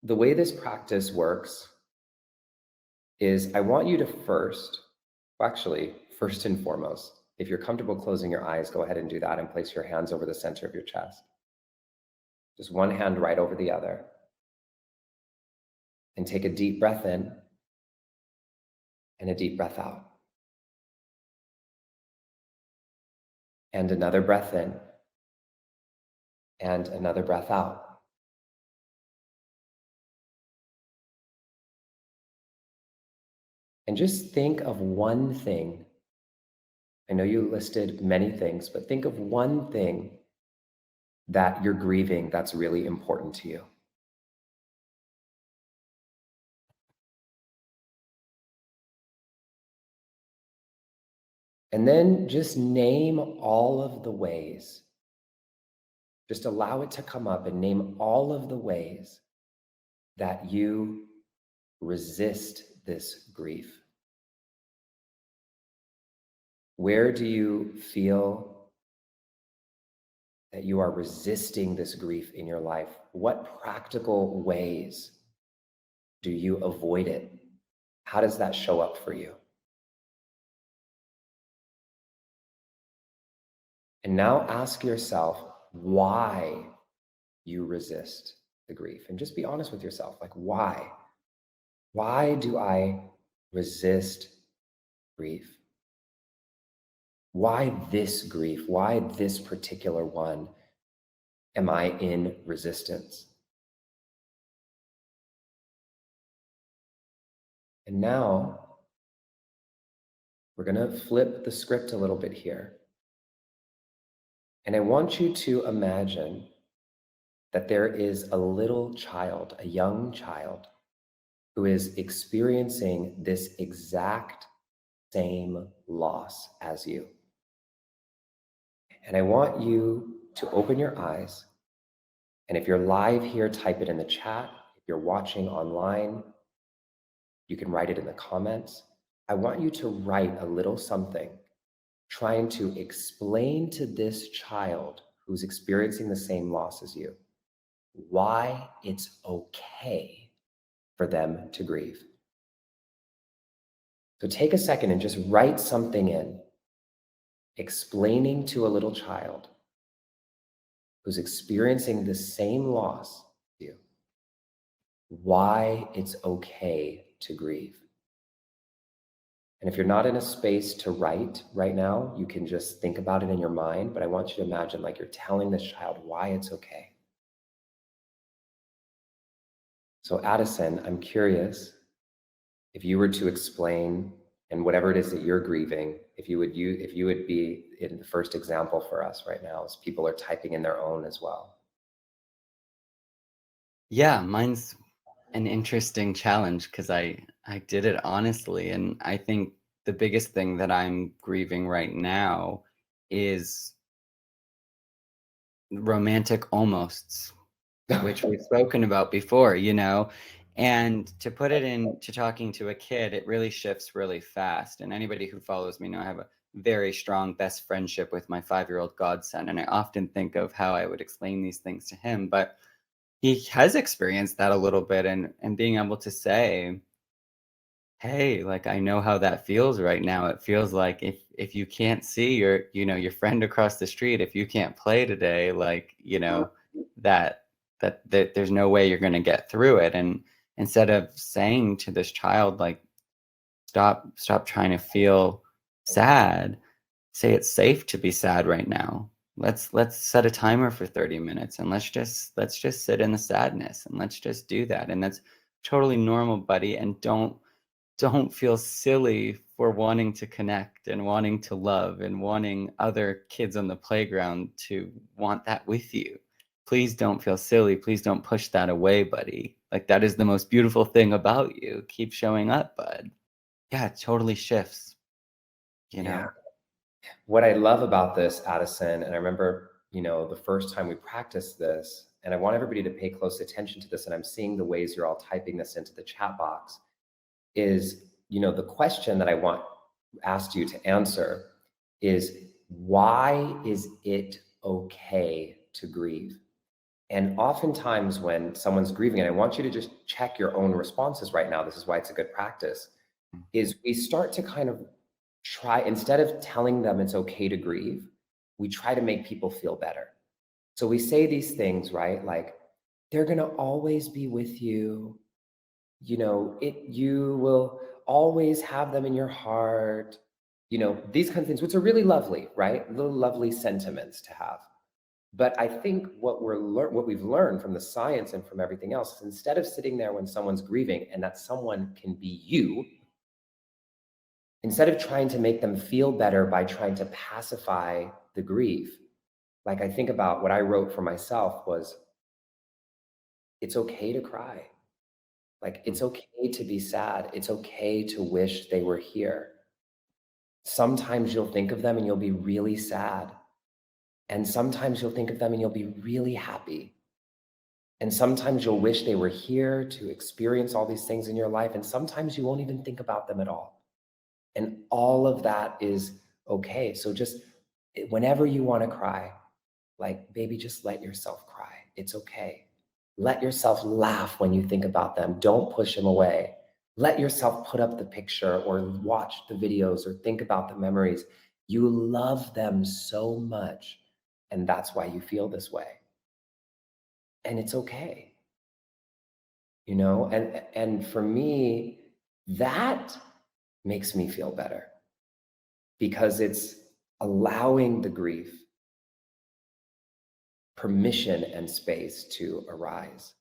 the way this practice works is I want you to first and foremost, if you're comfortable closing your eyes, go ahead and do that and place your hands over the center of your chest. Just one hand right over the other. And take a deep breath in and a deep breath out. And another breath in and another breath out. And just think of one thing. I know you listed many things, but think of one thing that you're grieving that's really important to you. And then just name all of the ways. Just allow it to come up and name all of the ways that you resist this grief. Where do you feel that you are resisting this grief in your life? What practical ways do you avoid it? How does that show up for you? And now ask yourself why you resist the grief. And just be honest with yourself, like, why? Why do I resist grief? Why this grief? Why this particular one am I in resistance? And now we're going to flip the script a little bit here. And I want you to imagine that there is a little child, a young child, who is experiencing this exact same loss as you. And I want you to open your eyes. And if you're live here, type it in the chat. If you're watching online, you can write it in the comments. I want you to write a little something trying to explain to this child who's experiencing the same loss as you why it's okay for them to grieve. So take a second and just write something in, explaining to a little child who's experiencing the same loss as you why it's okay to grieve. And if you're not in a space to write right now, you can just think about it in your mind, but I want you to imagine like you're telling this child why it's okay. So Addison, I'm curious if you were to explain, and whatever it is that you're grieving, if you would be in the first example for us right now as people are typing in their own as well. Yeah, mine's an interesting challenge because I did it honestly, and I think the biggest thing that I'm grieving right now is romantic almosts, which we've spoken about before, and to put it into talking to a kid, it really shifts really fast. And anybody who follows me know I have a very strong best friendship with my 5-year-old godson, and I often think of how I would explain these things to him, but he has experienced that a little bit, and being able to say, hey, like, I know how that feels right now. It feels like if you can't see your friend across the street, if you can't play today, like, that there's no way you're going to get through it. And instead of saying to this child, like, stop trying to feel sad, say it's safe to be sad right now. Let's set a timer for 30 minutes and let's just sit in the sadness and let's just do that. And that's totally normal, buddy. And don't feel silly for wanting to connect and wanting to love and wanting other kids on the playground to want that with you. Please don't feel silly. Please don't push that away, buddy. Like, that is the most beautiful thing about you. Keep showing up, bud. Yeah, it totally shifts, you Yeah. know? What I love about this, Addison, and I remember, the first time we practiced this, and I want everybody to pay close attention to this, and I'm seeing the ways you're all typing this into the chat box, is, the question that I want asked you to answer is, why is it okay to grieve? And oftentimes when someone's grieving, and I want you to just check your own responses right now, this is why it's a good practice, is we start to kind of try, instead of telling them it's okay to grieve, we try to make people feel better. So we say these things, right? Like, they're gonna always be with you. You will always have them in your heart. These kinds of things, which are really lovely, right? Little lovely sentiments to have. But I think what we've learned from the science and from everything else is, instead of sitting there when someone's grieving, and that someone can be you, instead of trying to make them feel better by trying to pacify the grief, like, I think about what I wrote for myself was, it's okay to cry. Like, it's okay to be sad. It's okay to wish they were here. Sometimes you'll think of them and you'll be really sad. And sometimes you'll think of them and you'll be really happy. And sometimes you'll wish they were here to experience all these things in your life. And sometimes you won't even think about them at all. And all of that is okay. So just whenever you want to cry, like, baby, just let yourself cry. It's okay. Let yourself laugh when you think about them. Don't push them away. Let yourself put up the picture or watch the videos or think about the memories. You love them so much, and that's why you feel this way. And it's okay. And for me, that makes me feel better, because it's allowing the grief permission and space to arise.